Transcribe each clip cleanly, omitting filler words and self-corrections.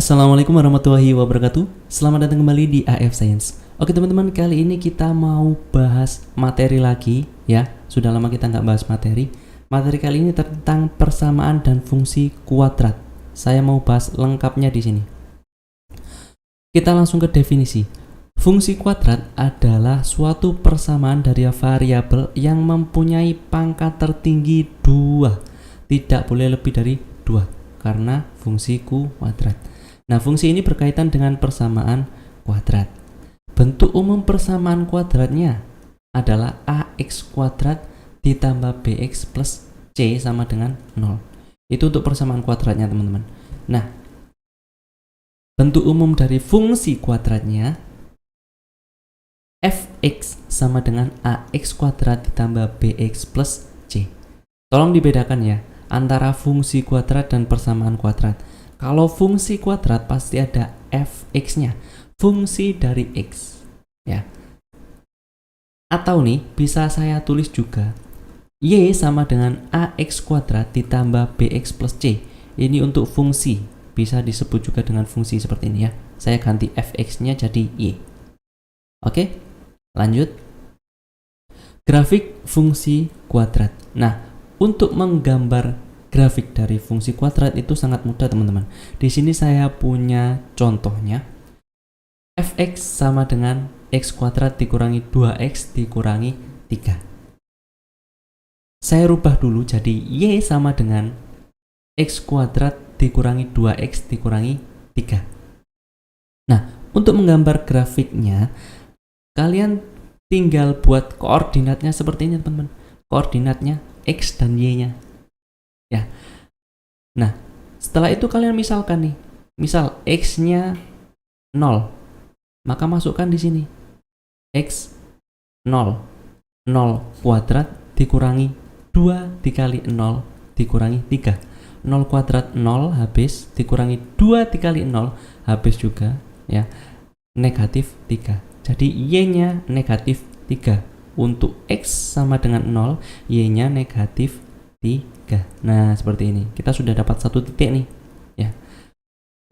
Assalamualaikum warahmatullahi wabarakatuh. Selamat datang kembali di AF Science. Oke teman-teman, kali ini kita mau bahas materi lagi ya. Sudah lama kita nggak bahas materi. Materi kali ini tentang persamaan dan fungsi kuadrat. Saya mau bahas lengkapnya di sini. Kita langsung ke definisi. Fungsi kuadrat adalah suatu persamaan dari variabel yang mempunyai pangkat tertinggi 2. Tidak boleh lebih dari 2 karena fungsi kuadrat. Nah, fungsi ini berkaitan dengan persamaan kuadrat. Bentuk umum persamaan kuadratnya adalah ax kuadrat ditambah bx plus c sama dengan 0. Itu untuk persamaan kuadratnya, teman-teman. Nah, bentuk umum dari fungsi kuadratnya fx sama dengan ax kuadrat ditambah bx plus c. Tolong dibedakan ya antara fungsi kuadrat dan persamaan kuadrat. Kalau fungsi kuadrat pasti ada fx-nya, fungsi dari x, ya. Atau nih, bisa saya tulis juga, y sama dengan ax kuadrat ditambah bx plus c. Ini untuk fungsi, bisa disebut juga dengan fungsi seperti ini ya. Saya ganti fx-nya jadi y. Oke, lanjut. Grafik fungsi kuadrat. Nah, untuk menggambar grafik dari fungsi kuadrat itu sangat mudah, teman-teman. Di sini saya punya contohnya. Fx sama dengan x kuadrat dikurangi 2x dikurangi 3. Saya rubah dulu jadi y sama dengan x kuadrat dikurangi 2x dikurangi 3. Nah, untuk menggambar grafiknya, kalian tinggal buat koordinatnya seperti ini, teman-teman. Koordinatnya x dan y-nya. Ya. Nah, setelah itu kalian misalkan nih. Misal x-nya 0. Maka masukkan di sini. X 0. 0 kuadrat dikurangi 2 dikali 0 dikurangi 3. 0 kuadrat 0 habis dikurangi 2 dikali 0 habis juga ya. Negatif 3. Jadi y-nya negatif 3. Untuk x sama dengan 0, y-nya negatif 3. Nah, seperti ini. Kita sudah dapat satu titik nih. Ya.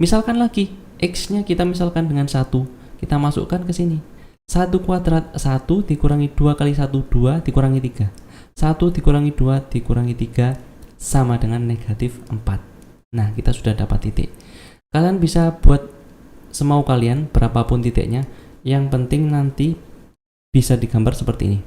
Misalkan lagi, x-nya kita misalkan dengan 1. Kita masukkan ke sini. 1 kuadrat 1 dikurangi 2 kali 1, 2 dikurangi 3. 1 dikurangi 2 dikurangi 3 sama dengan negatif 4. Nah, kita sudah dapat titik. Kalian bisa buat semau kalian, berapapun titiknya. Yang penting nanti bisa digambar seperti ini.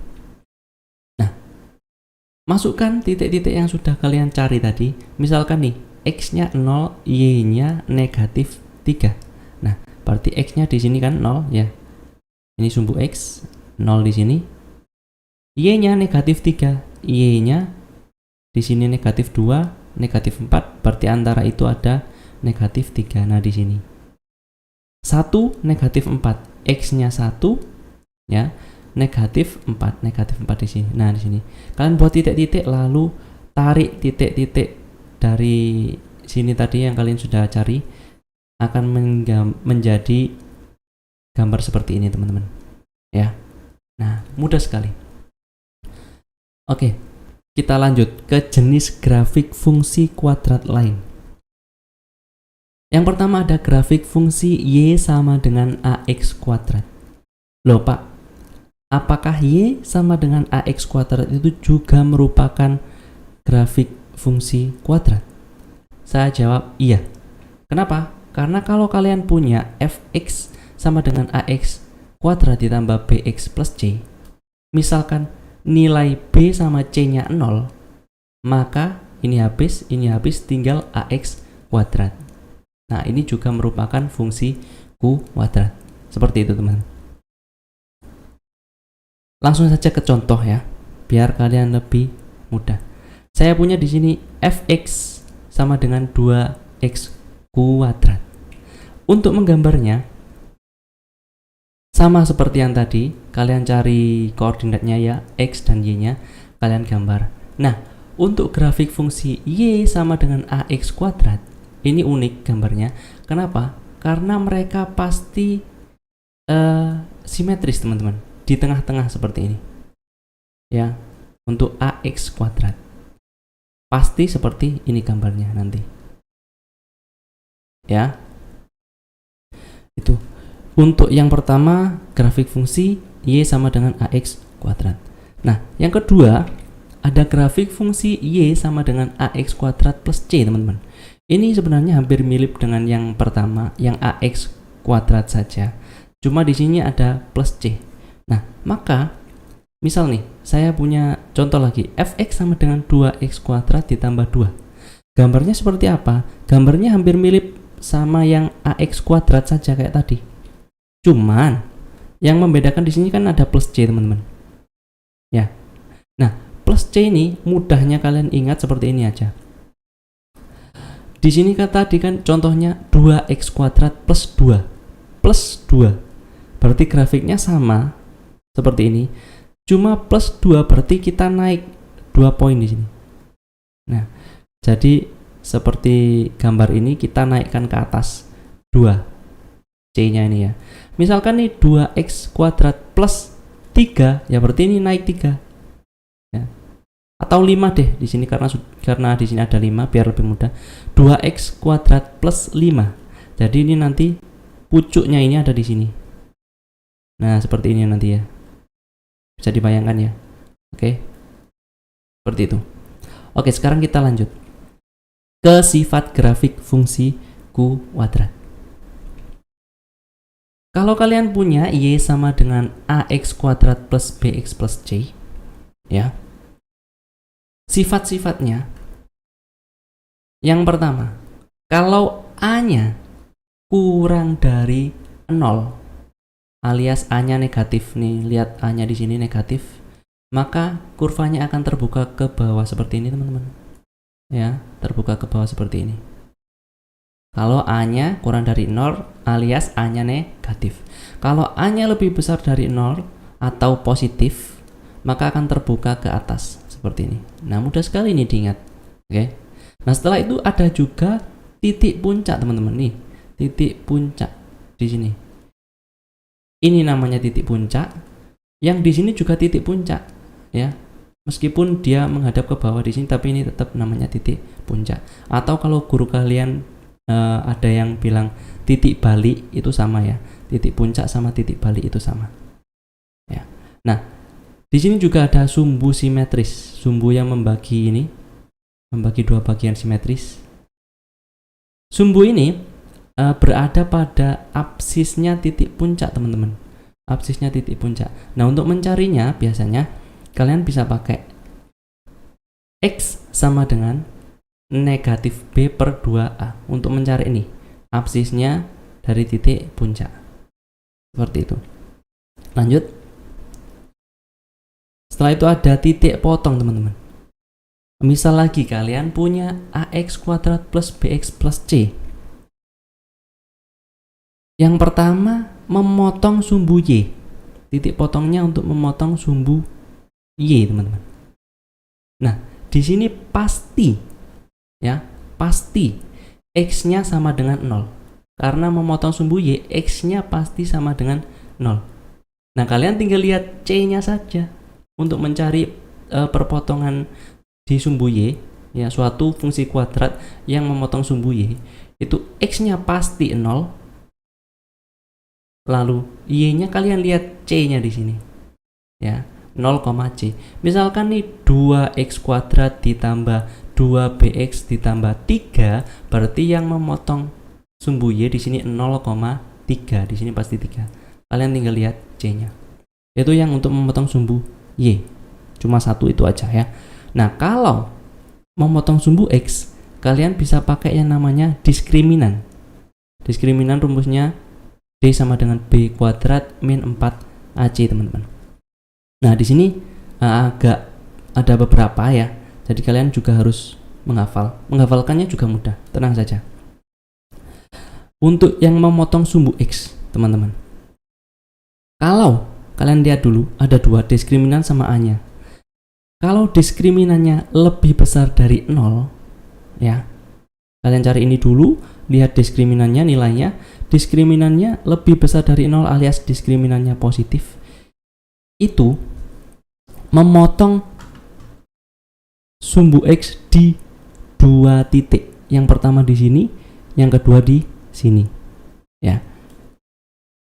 Masukkan titik-titik yang sudah kalian cari tadi. Misalkan nih, x-nya 0, y-nya negatif 3. Nah, berarti x-nya di sini kan 0 ya. Ini sumbu x, 0 di sini. Y-nya negatif 3, y-nya di sini negatif 2, negatif 4. Berarti antara itu ada negatif 3. Nah, di sini 1 negatif 4, x-nya 1 ya. Negatif 4 di sini. Nah, di sini kalian buat titik-titik lalu tarik titik-titik dari sini tadi yang kalian sudah cari, akan menjadi gambar seperti ini, teman-teman. Ya. Nah, mudah sekali. Oke. Kita lanjut ke jenis grafik fungsi kuadrat lain. Yang pertama ada grafik fungsi y sama dengan ax kuadrat. Loh, Pak, apakah y sama dengan ax kuadrat itu juga merupakan grafik fungsi kuadrat? Saya jawab iya. Kenapa? Karena kalau kalian punya fx sama dengan ax kuadrat ditambah bx plus c, misalkan nilai b sama c-nya 0, maka ini habis, tinggal ax kuadrat. Nah, ini juga merupakan fungsi kuadrat. Seperti itu, teman-teman. Langsung saja ke contoh ya, biar kalian lebih mudah. Saya punya di sini fx sama dengan 2x kuadrat. Untuk menggambarnya, sama seperti yang tadi, kalian cari koordinatnya ya, x dan y-nya, kalian gambar. Nah, untuk grafik fungsi y sama dengan ax kuadrat, ini unik gambarnya. Kenapa? Karena mereka pasti simetris, teman-teman. Di tengah-tengah seperti ini ya, untuk ax kuadrat pasti seperti ini gambarnya nanti ya. Itu. Untuk yang pertama, grafik fungsi Y sama dengan AX kuadrat. Nah, yang kedua, ada grafik fungsi Y sama dengan AX kuadrat plus C, teman-teman. Ini sebenarnya hampir mirip dengan yang pertama, yang AX kuadrat saja. Cuma di sini ada plus C. Nah, maka misal nih, saya punya contoh lagi, fx sama dengan 2x kuadrat ditambah 2. Gambarnya seperti apa? Gambarnya hampir mirip sama yang ax kuadrat saja kayak tadi. Cuman yang membedakan di sini kan ada plus c, teman-teman. Ya. Nah, plus c ini mudahnya kalian ingat seperti ini aja. Di sini kan tadi kan contohnya 2x kuadrat plus 2. Plus 2. Berarti grafiknya sama seperti ini. Cuma plus 2 berarti kita naik 2 poin di sini. Nah, jadi seperti gambar ini kita naikkan ke atas 2 C-nya ini ya. Misalkan nih 2x kuadrat plus 3, ya berarti ini naik 3. Ya. Atau 5 deh di sini karena di sini ada 5 biar lebih mudah. 2x kuadrat plus 5. Jadi ini nanti pucuknya ini ada di sini. Nah, seperti ini nanti ya. Bisa dibayangkan ya. Oke. Seperti itu. Oke, sekarang kita lanjut ke sifat grafik fungsi kuadrat. Kalau kalian punya Y sama dengan AX kuadrat plus BX plus C, ya, sifat-sifatnya, yang pertama, kalau A-nya kurang dari 0, alias A-nya negatif nih, lihat A-nya di sini negatif, maka kurvanya akan terbuka ke bawah seperti ini, teman-teman. Ya, terbuka ke bawah seperti ini. Kalau A-nya kurang dari 0 alias A-nya negatif. Kalau A-nya lebih besar dari 0 atau positif, maka akan terbuka ke atas seperti ini. Nah, mudah sekali ini diingat. Oke. Nah, setelah itu ada juga titik puncak, teman-teman. Nih, titik puncak di sini. Ini namanya titik puncak. Yang di sini juga titik puncak, ya. Meskipun dia menghadap ke bawah di sini, tapi ini tetap namanya titik puncak. Atau kalau guru kalian ada yang bilang titik balik, itu sama ya. Titik puncak sama titik balik itu sama. Ya. Nah, di sini juga ada sumbu simetris. Sumbu yang membagi ini, membagi dua bagian simetris. Sumbu ini berada pada absisnya titik puncak, teman-teman. Absisnya titik puncak. Nah, untuk mencarinya biasanya kalian bisa pakai X sama dengan negatif B per 2A untuk mencari ini absisnya dari titik puncak. Seperti itu. Lanjut. Setelah itu ada titik potong, teman-teman. Misal lagi kalian punya AX kuadrat plus BX plus C. Yang pertama, memotong sumbu Y. Titik potongnya untuk memotong sumbu Y, teman-teman. Nah, di sini pasti ya, pasti X-nya sama dengan 0. Karena memotong sumbu Y, X-nya pasti sama dengan 0. Nah, kalian tinggal lihat C-nya saja untuk mencari perpotongan di sumbu Y, ya, suatu fungsi kuadrat yang memotong sumbu Y, itu X-nya pasti 0. Lalu Y-nya kalian lihat C-nya di sini. Ya, 0, C. Misalkan nih 2x kuadrat ditambah 2bx ditambah 3, berarti yang memotong sumbu Y di sini 0,3. Di sini pasti 3. Kalian tinggal lihat C-nya. Itu yang untuk memotong sumbu Y. Cuma satu itu aja ya. Nah, kalau memotong sumbu X, kalian bisa pakai yang namanya diskriminan. Diskriminan rumusnya D sama dengan B kuadrat min 4AC, teman-teman. Nah, di sini agak ada beberapa ya. Jadi kalian juga harus menghafal. Menghafalkannya juga mudah, tenang saja. Untuk yang memotong sumbu X, teman-teman. Kalau kalian lihat dulu, ada dua, diskriminan sama A-nya. Kalau diskriminannya lebih besar dari 0, ya, kalian cari ini dulu, lihat diskriminannya, nilainya. Diskriminannya lebih besar dari 0 alias diskriminannya positif. Itu memotong sumbu X di dua titik. Yang pertama di sini, yang kedua di sini. Ya.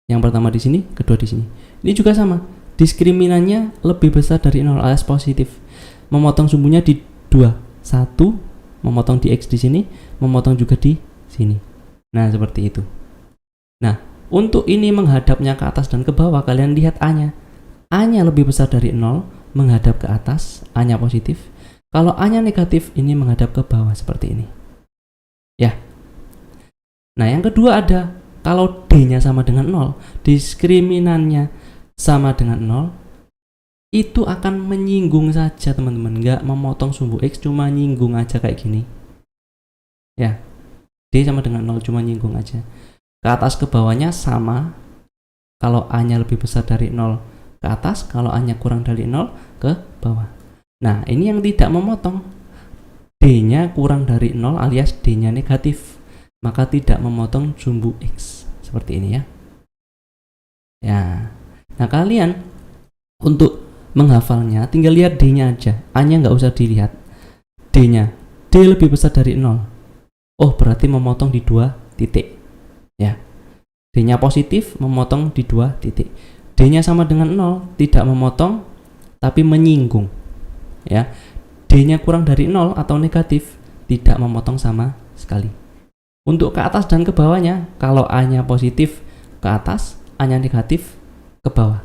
Yang pertama di sini, kedua di sini. Ini juga sama. Diskriminannya lebih besar dari 0 alias positif. Memotong sumbunya di 2. 1, memotong di X di sini, memotong juga di sini. Nah, seperti itu. Nah, untuk ini menghadapnya ke atas dan ke bawah, kalian lihat A-nya. A-nya lebih besar dari 0, menghadap ke atas, A-nya positif. Kalau A-nya negatif, ini menghadap ke bawah seperti ini. Ya. Nah, yang kedua ada, kalau D-nya sama dengan 0, diskriminannya sama dengan 0, itu akan menyinggung saja teman-teman, nggak memotong sumbu X, cuma nyinggung aja kayak gini. Ya, D sama dengan 0, cuma nyinggung aja. Ke atas ke bawahnya sama, kalau A-nya lebih besar dari 0 ke atas, kalau A-nya kurang dari 0 ke bawah. Nah, ini yang tidak memotong. D-nya kurang dari 0 alias D-nya negatif, maka tidak memotong sumbu X. Seperti ini ya. Ya. Nah, kalian untuk menghafalnya tinggal lihat D-nya aja. A-nya nggak usah dilihat. D-nya. D lebih besar dari 0. Oh, berarti memotong di 2 titik. Ya. D-nya positif, memotong di 2 titik. D-nya sama dengan 0, tidak memotong, tapi menyinggung. Ya. D-nya kurang dari 0 atau negatif, tidak memotong sama sekali. Untuk ke atas dan ke bawahnya, kalau A-nya positif ke atas, A-nya negatif ke bawah.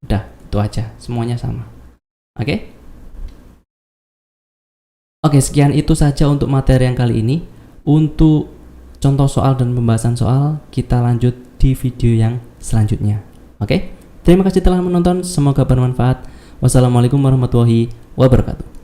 Udah, itu aja, semuanya sama. Oke? Oke, sekian itu saja untuk materi yang kali ini. Untuk contoh soal dan pembahasan soal, kita lanjut di video yang selanjutnya. Oke? Terima kasih telah menonton, semoga bermanfaat. Wassalamualaikum warahmatullahi wabarakatuh.